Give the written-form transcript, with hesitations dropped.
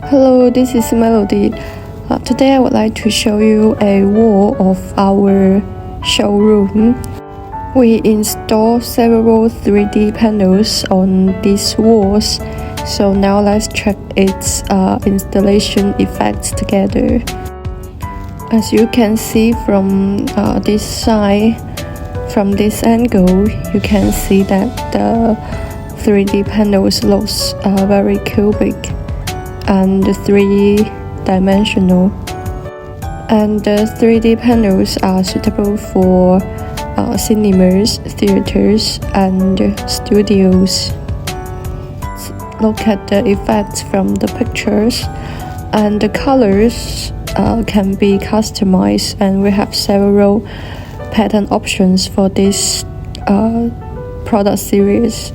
Hello, this is Melody. Today I would like to show you a wall of our showroom. We install several 3D panels on these walls. So now let's check its installation effects together. As you can see from this side, from this angle, you can see that the 3D panels looks very cubic and three-dimensional. And the 3D panels are suitable for cinemas, theaters, and studios. Look at the effects from the pictures, and the colors can be customized, and we have several pattern options for this product series.